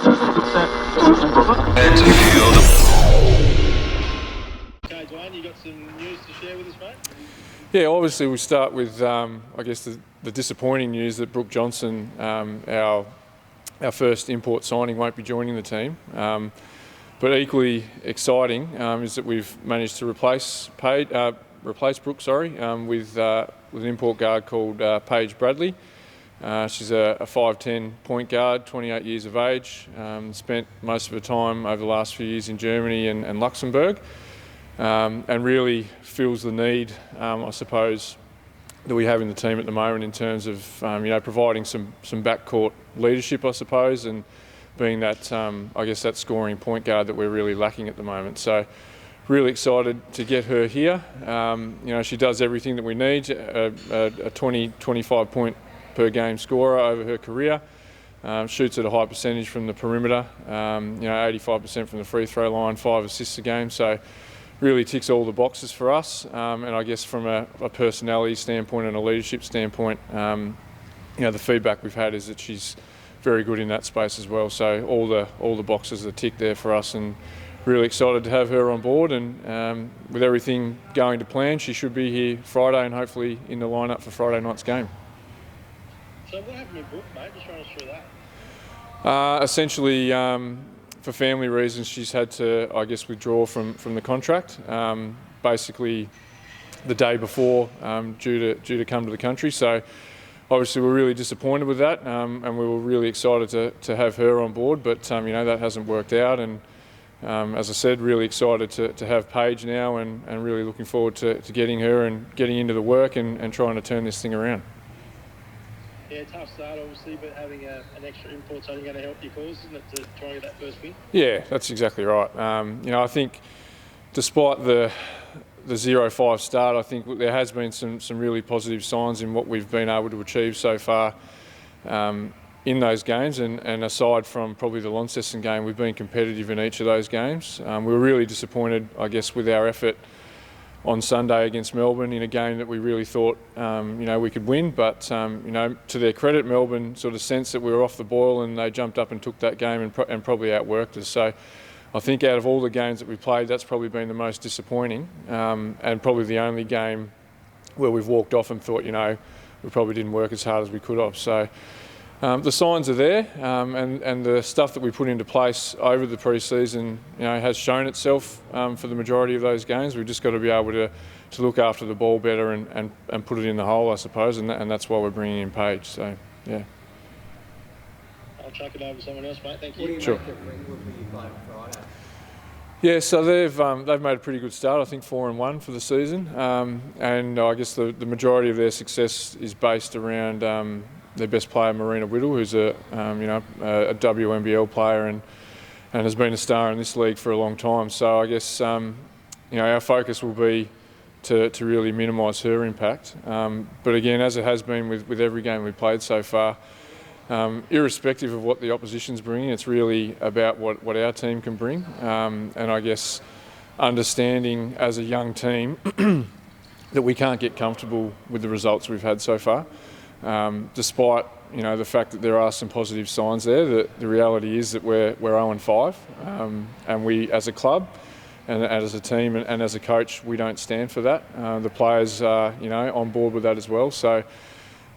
Okay, Dwain, you got some news to share with us, mate? Yeah, obviously we start with, I guess, the disappointing news that Brooke Johnson, our first import signing, won't be joining the team. But equally exciting is that we've managed to replace Brooke, with an import guard called Paige Bradley. She's a 5'10" point guard, 28 years of age, spent most of her time over the last few years in Germany and Luxembourg, and really fills the need, I suppose, that we have in the team at the moment in terms of providing some backcourt leadership, I suppose, and being that I guess that scoring point guard that we're really lacking at the moment. So really excited to get her here. She does everything that we need, a 20-25 point per game scorer over her career, shoots at a high percentage from the perimeter, 85% from the free throw line, 5 assists a game. So really ticks all the boxes for us, and I guess from a personality standpoint and a leadership standpoint, the feedback we've had is that she's very good in that space as well. So all the boxes are ticked there for us, and really excited to have her on board. And with everything going to plan, she should be here Friday and hopefully in the lineup for Friday night's game. So what happened with Brooke, mate? Just run us through that. Essentially, for family reasons, she's had to, I guess, withdraw from the contract. Basically, the day before, due to come to the country. So obviously, we're really disappointed with that, and we were really excited to have her on board. But that hasn't worked out, and as I said, really excited to have Paige now, and really looking forward to getting her and getting into the work and trying to turn this thing around. Yeah, tough start obviously, but having an extra import's only going to help your cause, isn't it, to try and get that first win? Yeah, that's exactly right. I think despite the 0-5 start, I think there has been some really positive signs in what we've been able to achieve so far in those games, and aside from probably the Launceston game, we've been competitive in each of those games. We were really disappointed, I guess, with our effort on Sunday against Melbourne in a game that we really thought we could win, but to their credit, Melbourne sort of sensed that we were off the boil and they jumped up and took that game and probably outworked us. So I think out of all the games that we played, that's probably been the most disappointing, and probably the only game where we've walked off and thought we probably didn't work as hard as we could have. So the signs are there, and the stuff that we put into place over the pre-season has shown itself for the majority of those games. We've just got to be able to look after the ball better and put it in the hole, I suppose, and that's why we're bringing in Paige. So, yeah. I'll chuck it over to someone else, mate. Thank you. What do you Sure. make of Ringwood when you play on Friday? Yeah, so they've made a pretty good start. I think 4-1 for the season, and I guess the majority of their success is based around their best player, Marina Whittle, who's a WNBL player and has been a star in this league for a long time. So I guess our focus will be to really minimise her impact. But again, as it has been with every game we've played so far, irrespective of what the opposition's bringing, it's really about what our team can bring. And I guess understanding as a young team that we can't get comfortable with the results we've had so far. Despite the fact that there are some positive signs there, the reality is that we're 0-5, and we as a club and as a team and as a coach, we don't stand for that. The players are on board with that as well. So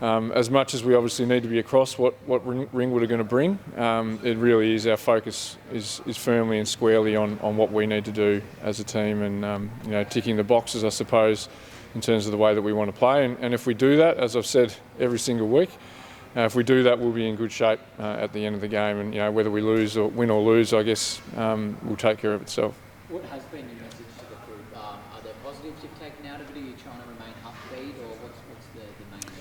as much as we obviously need to be across what Ringwood are going to bring, it really is our focus is firmly and squarely on what we need to do as a team, and ticking the boxes, I suppose, in terms of the way that we want to play. And if we do that, as I've said every single week, if we do that, we'll be in good shape at the end of the game. And whether we win or lose, I guess will take care of itself. What has been your message to the group? Are there positives you've taken out of it? Are you trying to remain upbeat, or what's the main thing?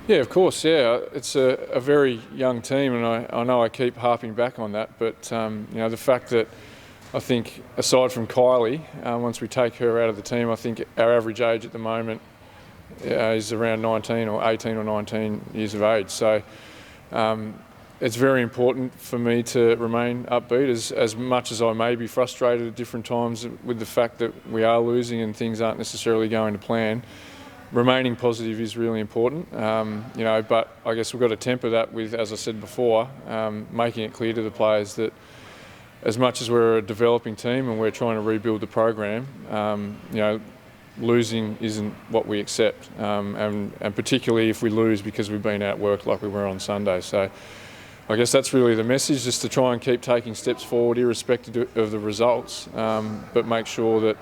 Yeah, of course, yeah. It's a very young team, and I know I keep harping back on that, but the fact that I think, aside from Kylie, once we take her out of the team, I think our average age at the moment is around 19 or 18 or 19 years of age. So it's very important for me to remain upbeat, as much as I may be frustrated at different times with the fact that we are losing and things aren't necessarily going to plan. remaining positive is really important, but I guess we've got to temper that with, as I said before, making it clear to the players that as much as we're a developing team and we're trying to rebuild the program, losing isn't what we accept, and particularly if we lose because we've been outworked like we were on Sunday. So I guess that's really the message, just to try and keep taking steps forward irrespective of the results, but make sure that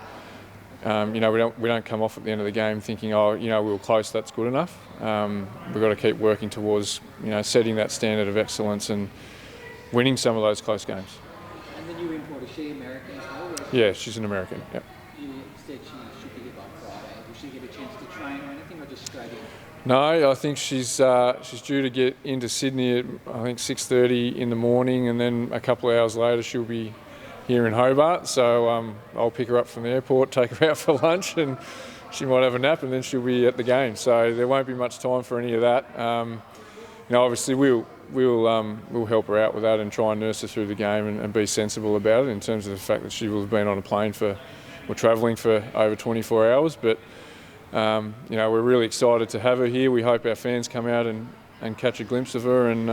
we don't come off at the end of the game thinking, we were close, that's good enough. We've got to keep working towards setting that standard of excellence and winning some of those close games. And the new import, is she American as well? Yeah, she's an American. Yeah. You said she should be here by Friday. Will she get a chance to train or anything, or just straight in? No, I think she's due to get into Sydney at 6:30 in the morning, and then a couple of hours later she'll be here in Hobart. So I'll pick her up from the airport, take her out for lunch, and she might have a nap, and then she'll be at the game. So there won't be much time for any of that. Obviously we'll help her out with that and try and nurse her through the game and be sensible about it in terms of the fact that she will have been on a plane or travelling for over 24 hours. But we're really excited to have her here. We hope our fans come out and catch a glimpse of her, and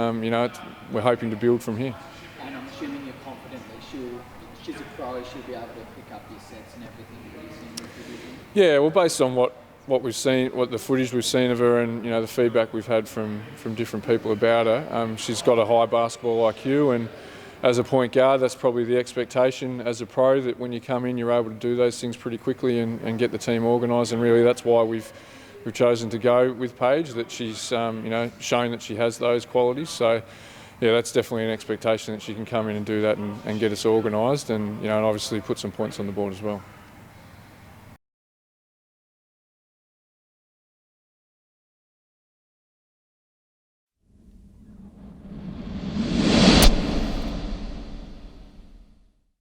we're hoping to build from here. And I'm assuming you're confident that she's a pro, she'll be able to pick up your sets and everything that you've seen in the division? Yeah, well, based on what we've seen, what the footage we've seen of her, and the feedback we've had from different people about her, she's got a high basketball IQ, and as a point guard, that's probably the expectation as a pro, that when you come in, you're able to do those things pretty quickly and get the team organised. And really, that's why we've chosen to go with Paige, that she's shown that she has those qualities. So yeah, that's definitely an expectation that she can come in and do that and get us organised, and obviously put some points on the board as well.